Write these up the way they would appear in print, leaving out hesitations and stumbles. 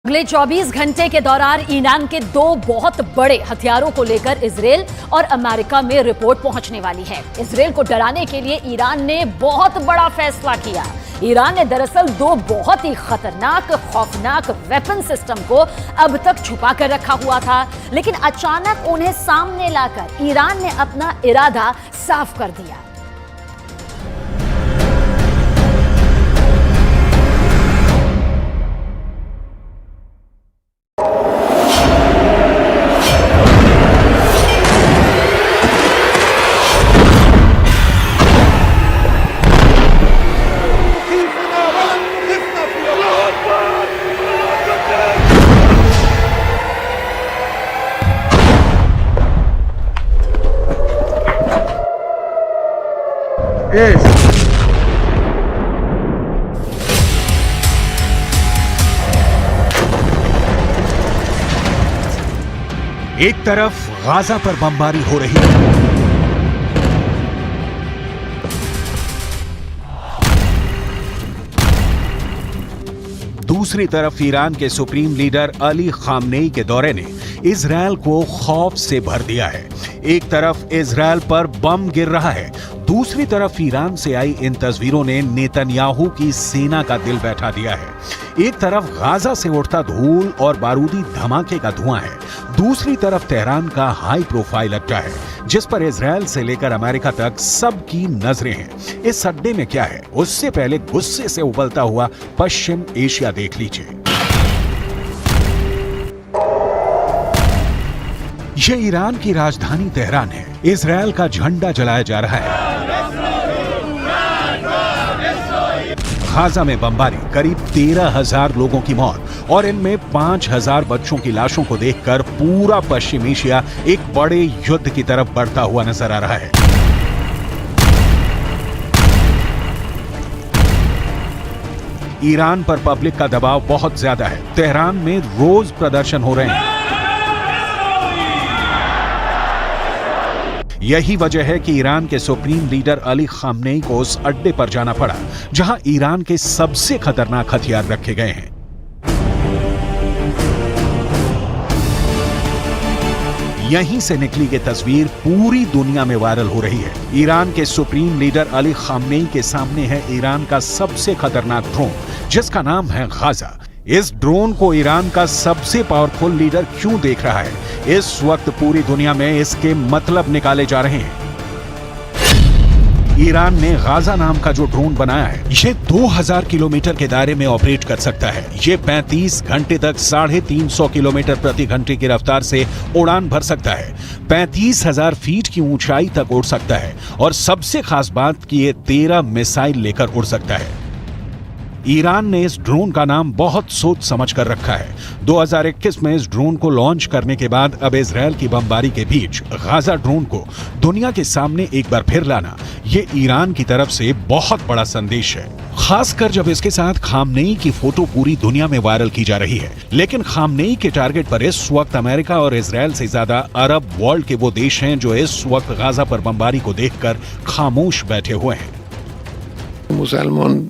अगले 24 घंटे के दौरान ईरान के दो बहुत बड़े हथियारों को लेकर इजरायल और अमेरिका में रिपोर्ट पहुंचने वाली है। इजरायल को डराने के लिए ईरान ने बहुत बड़ा फैसला किया। ईरान ने दरअसल दो बहुत ही खतरनाक खौफनाक वेपन सिस्टम को अब तक छुपा कर रखा हुआ था, लेकिन अचानक उन्हें सामने लाकर ईरान ने अपना इरादा साफ कर दिया। एक तरफ गाजा पर बमबारी हो रही है, दूसरी तरफ ईरान के सुप्रीम लीडर अली खामनेई के दौरे ने इजरायल को खौफ से भर दिया है। एक तरफ इजरायल पर बम गिर रहा है, दूसरी तरफ ईरान से आई इन तस्वीरों ने नेतन्याहू की सेना का दिल बैठा दिया है। एक तरफ गाजा से उठता धूल और बारूदी धमाके का धुआं है, दूसरी तरफ तेहरान का हाई प्रोफाइल अड्डा है जिस पर इजरायल से लेकर अमेरिका तक सबकी नजरें हैं। इस अड्डे में क्या है, उससे पहले गुस्से से उबलता हुआ पश्चिम एशिया देख लीजिए। ये ईरान की राजधानी तेहरान है। इजरायल का झंडा जलाया जा रहा है। गाजा में बमबारी, करीब 13,000 लोगों की मौत और इनमें 5,000 बच्चों की लाशों को देखकर पूरा पश्चिम एशिया एक बड़े युद्ध की तरफ बढ़ता हुआ नजर आ रहा है। ईरान पर पब्लिक का दबाव बहुत ज्यादा है। तेहरान में रोज प्रदर्शन हो रहे हैं। यही वजह है कि ईरान के सुप्रीम लीडर अली खामनेई को उस अड्डे पर जाना पड़ा जहां ईरान के सबसे खतरनाक हथियार रखे गए हैं। यहीं से निकली ये तस्वीर पूरी दुनिया में वायरल हो रही है। ईरान के सुप्रीम लीडर अली खामनेई के सामने है ईरान का सबसे खतरनाक ड्रोन जिसका नाम है गाजा। इस ड्रोन को ईरान का सबसे पावरफुल लीडर क्यों देख रहा है? इस वक्त पूरी दुनिया में इसके मतलब निकाले जा रहे हैं। ईरान ने गाजा नाम का जो ड्रोन बनाया है, ये 2000 किलोमीटर के दायरे में ऑपरेट कर सकता है। ये 35 घंटे तक 350 किलोमीटर प्रति घंटे की रफ्तार से उड़ान भर सकता है। 35,000 फीट की ऊंचाई तक उड़ सकता है और सबसे खास बात कि ये 13 मिसाइल लेकर उड़ सकता है। ईरान ने इस ड्रोन का नाम बहुत सोच समझ कर रखा है। 2021 में इस ड्रोन को लॉन्च करने के बाद अब इजरायल की बमबारी के बीच गाजा ड्रोन को दुनिया के सामने एक बार फिर लाना, ये ईरान की तरफ से बहुत बड़ा संदेश है, खासकर जब इसके साथ खामनेई की फोटो पूरी दुनिया में वायरल की जा रही है। लेकिन खामनेई के टारगेट पर इस वक्त अमेरिका और इजरायल से ज्यादा अरब वर्ल्ड के वो देश हैं जो इस वक्त गाजा पर बमबारी को देखकर खामोश बैठे हुए हैं। मुसलमान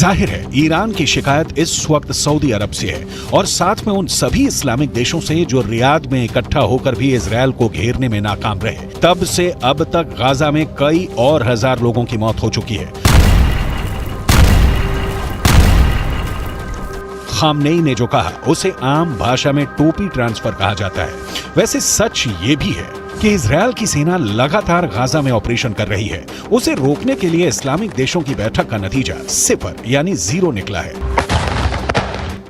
जाहिर है ईरान की शिकायत इस वक्त सऊदी अरब से है और साथ में उन सभी इस्लामिक देशों से जो रियाद में इकट्ठा होकर भी इजरायल को घेरने में नाकाम रहे। तब से अब तक गाजा में कई और हजार लोगों की मौत हो चुकी है। खामनेई ने जो कहा उसे आम भाषा में टोपी ट्रांसफर कहा जाता है। वैसे सच ये भी है कि इजरायल की सेना लगातार गाजा में ऑपरेशन कर रही है। उसे रोकने के लिए इस्लामिक देशों की बैठक का नतीजा 0 यानी 0 निकला है।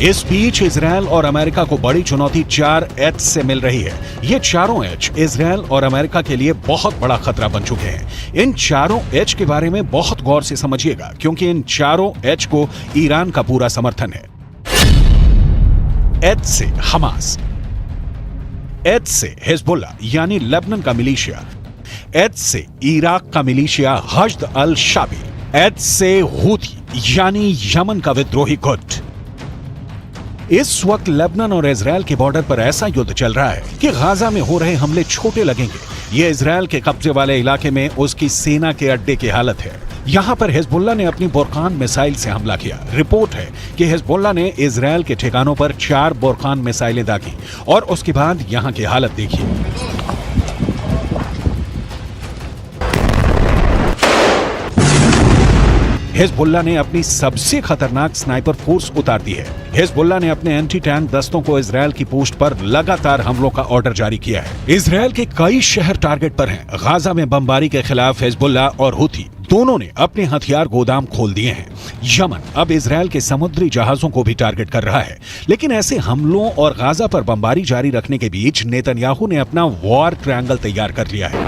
इस बीच इजरायल और अमेरिका को बड़ी चुनौती 4 एच से मिल रही है। ये चारों एच इजरायल और अमेरिका के लिए बहुत बड़ा खतरा बन चुके हैं। इन चारों एच के बारे में बहुत गौर से समझिएगा, क्योंकि इन चारों एच को ईरान का पूरा समर्थन है। एच से हमास, एच से हिजबुल्लाह यानी लेबनान का मिलिशिया, एच से इराक का मिलिशिया हश्द अल शाबी, एच से हूथी यानी यमन का विद्रोही गुट। इस वक्त लेबनान और इजरायल के बॉर्डर पर ऐसा युद्ध चल रहा है कि गाजा में हो रहे हमले छोटे लगेंगे। ये इजरायल के कब्जे वाले इलाके में उसकी सेना के अड्डे की हालत है। यहां पर हिजबुल्लाह ने अपनी बुरकान मिसाइल से हमला किया। रिपोर्ट है कि हिजबुल्लाह ने इजरायल के ठिकानों पर 4 बुरकान मिसाइलें दागी और उसके बाद यहां की हालत देखिए। हिजबुल्लाह ने अपनी सबसे खतरनाक स्नाइपर फोर्स उतार दी है। हिजबुल्लाह ने अपने एंटी टैंक दस्तों को इजरायल की पोस्ट पर लगातार हमलों का ऑर्डर जारी किया है। इजरायल के कई शहर टारगेट पर हैं। गाजा में बमबारी के खिलाफ हिजबुल्लाह और हूथी दोनों ने अपने हथियार गोदाम खोल दिए हैं। यमन अब इजरायल के समुद्री जहाजों को भी टारगेट कर रहा है। लेकिन ऐसे हमलों और गाजा पर बमबारी जारी रखने के बीच नेतन्याहू ने अपना वॉर ट्रायंगल तैयार कर लिया है।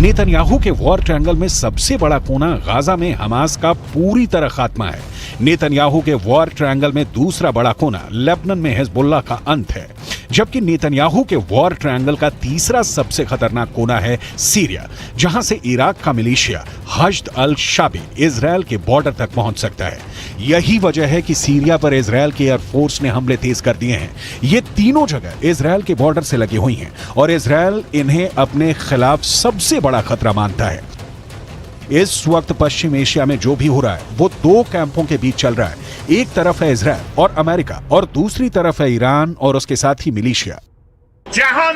नेतन्याहू के वॉर ट्रायंगल में सबसे बड़ा कोना गाजा में हमास का पूरी तरह खात्मा है। नेतन्याहू के वॉर ट्रायंगल में दूसरा बड़ा कोना लेबनान में हिजबुल्लाह का अंत है, जबकि नेतन्याहू के वॉर ट्रायंगल का तीसरा सबसे खतरनाक कोना है सीरिया, जहां से इराक का मिलिशिया हश्द अल शाबी इजरायल के बॉर्डर तक पहुंच सकता है। यही वजह है कि सीरिया पर इजरायल के एयरफोर्स ने हमले तेज कर दिए हैं। ये तीनों जगह इजरायल के बॉर्डर से लगी हुई हैं और इजरायल इन्हें अपने खिलाफ सबसे बड़ा खतरा मानता है। इस वक्त पश्चिम एशिया में जो भी हो रहा है वो 2 कैंपों के बीच चल रहा है। एक तरफ है इजरायल और अमेरिका और दूसरी तरफ है ईरान और उसके साथी मिलिशिया। जहान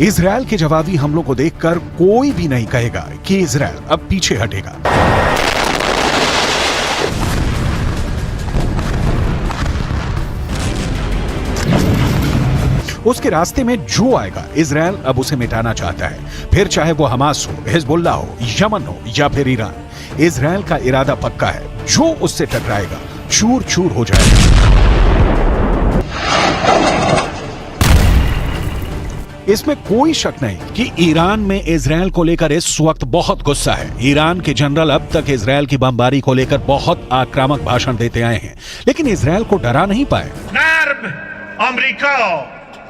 इजरायल के जवाबी हमलों को देखकर कोई भी नहीं कहेगा कि इजरायल अब पीछे हटेगा। उसके रास्ते में जो आएगा इजरायल अब उसे मिटाना चाहता है, फिर चाहे वो हमास हो, हिजबुल्लाह हो, यमन हो या फिर ईरान। इजरायल का इरादा पक्का है, जो उससे टकराएगा चूर चूर हो जाएगा। इसमें कोई शक नहीं कि ईरान में इजरायल को लेकर इस वक्त बहुत गुस्सा है। ईरान के जनरल अब तक इजरायल की बमबारी को लेकर बहुत आक्रामक भाषण देते आए हैं, लेकिन इजरायल को डरा नहीं पाए। अमेरिका